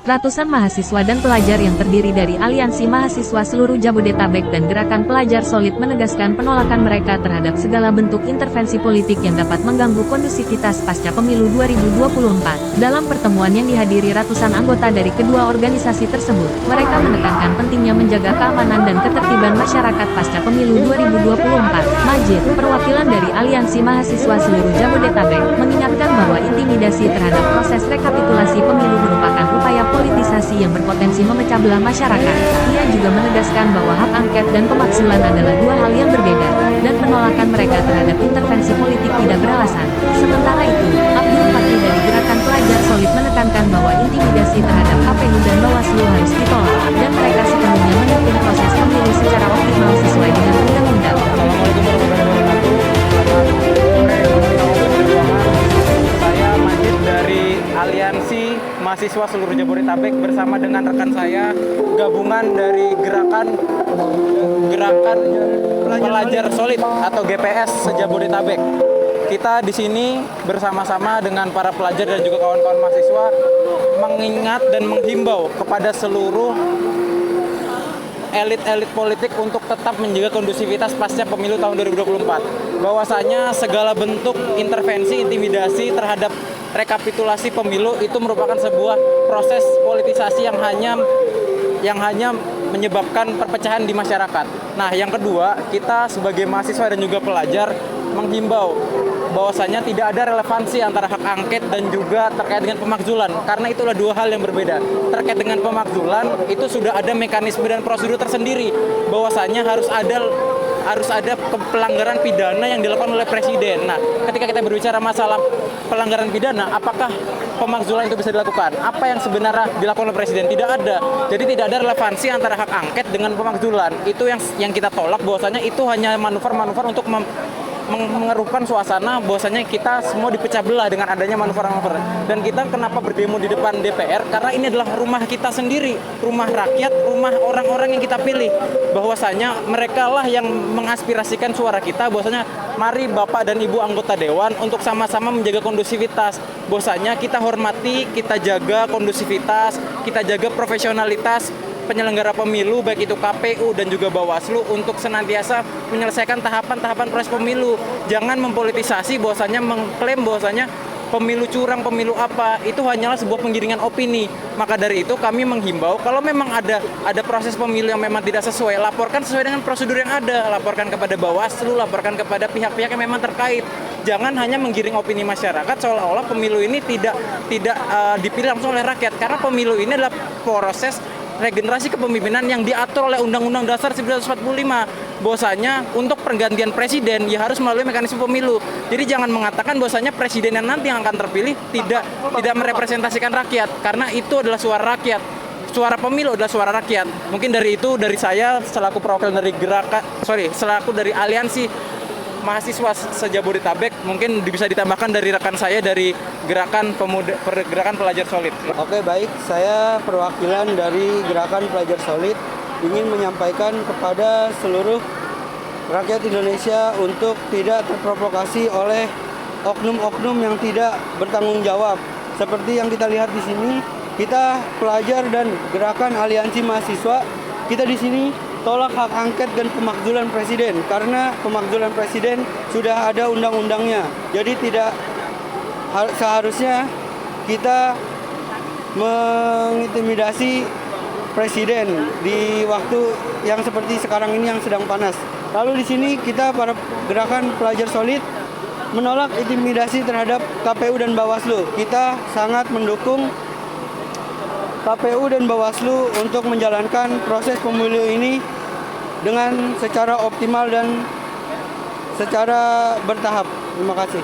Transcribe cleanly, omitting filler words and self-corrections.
Ratusan mahasiswa dan pelajar yang terdiri dari Aliansi Mahasiswa Seluruh Jabodetabek dan Gerakan Pelajar Solid menegaskan penolakan mereka terhadap segala bentuk intervensi politik yang dapat mengganggu kondusivitas pasca pemilu 2024. Dalam pertemuan yang dihadiri ratusan anggota dari kedua organisasi tersebut, mereka menekankan pentingnya menjaga keamanan dan ketertiban masyarakat pasca pemilu 2024. Majid, perwakilan dari Aliansi Mahasiswa Seluruh Jabodetabek, mengingatkan bahwa intimidasi terhadap proses rekapitulasi pemilu merupakan upaya politisasi yang berpotensi memecah belah masyarakat. Ia juga menegaskan bahwa hak angket dan pemakzulan adalah dua hal yang berbeda, dan penolakan mereka terhadap intervensi politik tidak beralasan. Sementara itu, Abdul Fatih dari Gerakan Pelajar Solid menekankan bahwa intimidasi terhadap KPU dan Bawaslu harus ditolak, dan mereka sepenuhnya mendukung proses pemilu secara optimal sesuai dengan undang-undang. Assalamualaikum warahmatullahi wabarakatuh. Saya Majid dari Aliansi Mahasiswa Seluruh Jabodetabek bersama dengan rekan saya gabungan dari Gerakan Pelajar Solid atau GPS se-Jabodetabek. Kita di sini bersama-sama dengan para pelajar dan juga kawan-kawan mahasiswa mengingat dan menghimbau kepada seluruh elit-elit politik untuk tetap menjaga kondusivitas pasca pemilu tahun 2024. Bahwasanya segala bentuk intervensi, intimidasi terhadap rekapitulasi pemilu itu merupakan sebuah proses politisasi yang hanya menyebabkan perpecahan di masyarakat. Nah, yang kedua, kita sebagai mahasiswa dan juga pelajar menghimbau bahwasanya tidak ada relevansi antara hak angket dan juga terkait dengan pemakzulan, karena itulah dua hal yang berbeda. Terkait dengan pemakzulan itu sudah ada mekanisme dan prosedur tersendiri, bahwasanya harus ada pelanggaran pidana yang dilakukan oleh presiden. Nah, ketika kita berbicara masalah pelanggaran pidana, apakah pemakzulan itu bisa dilakukan? Apa yang sebenarnya dilakukan oleh presiden? Tidak ada. Jadi tidak ada relevansi antara hak angket dengan pemakzulan. Itu yang kita tolak, bahwasanya itu hanya manuver-manuver untuk mengeruhkan suasana bahwasanya kita semua dipecah belah dengan adanya manuver-manuver. Dan kita kenapa berdemo di depan DPR? Karena ini adalah rumah kita sendiri, rumah rakyat, rumah orang-orang yang kita pilih. Bahwasanya mereka lah yang mengaspirasikan suara kita, bahwasanya mari Bapak dan Ibu anggota dewan untuk sama-sama menjaga kondusivitas. Bahwasanya kita hormati, kita jaga kondusivitas, kita jaga profesionalitas penyelenggara pemilu, baik itu KPU dan juga Bawaslu, untuk senantiasa menyelesaikan tahapan-tahapan proses pemilu. Jangan mempolitisasi bahwasanya mengklaim bahwasanya pemilu curang, pemilu apa, itu hanyalah sebuah penggiringan opini. Maka dari itu kami menghimbau kalau memang ada proses pemilu yang memang tidak sesuai, laporkan sesuai dengan prosedur yang ada, laporkan kepada Bawaslu, laporkan kepada pihak-pihak yang memang terkait. Jangan hanya menggiring opini masyarakat seolah-olah pemilu ini tidak dipilih langsung oleh rakyat, karena pemilu ini adalah proses regenerasi kepemimpinan yang diatur oleh Undang-Undang Dasar 1945. Bahwasanya untuk pergantian presiden ya harus melalui mekanisme pemilu. Jadi jangan mengatakan bahwasanya presiden yang nanti yang akan terpilih tidak merepresentasikan rakyat, karena itu adalah suara rakyat. Suara pemilu adalah suara rakyat. Mungkin dari saya selaku perwakilan dari selaku dari Aliansi Mahasiswa se-Jabodetabek, mungkin bisa ditambahkan dari rekan saya dari Gerakan Pelajar Solid. Oke, baik, saya perwakilan dari Gerakan Pelajar Solid ingin menyampaikan kepada seluruh rakyat Indonesia untuk tidak terprovokasi oleh oknum-oknum yang tidak bertanggung jawab. Seperti yang kita lihat di sini, kita pelajar dan Gerakan Aliansi Mahasiswa, kita di sini tolak hak angket dan pemakzulan presiden, karena pemakzulan presiden sudah ada undang-undangnya. Jadi tidak seharusnya kita mengintimidasi presiden di waktu yang seperti sekarang ini yang sedang panas. Lalu di sini kita para Gerakan Pelajar Solid menolak intimidasi terhadap KPU dan Bawaslu. Kita sangat mendukung KPU dan Bawaslu untuk menjalankan proses pemilu ini dengan secara optimal dan secara bertahap. Terima kasih.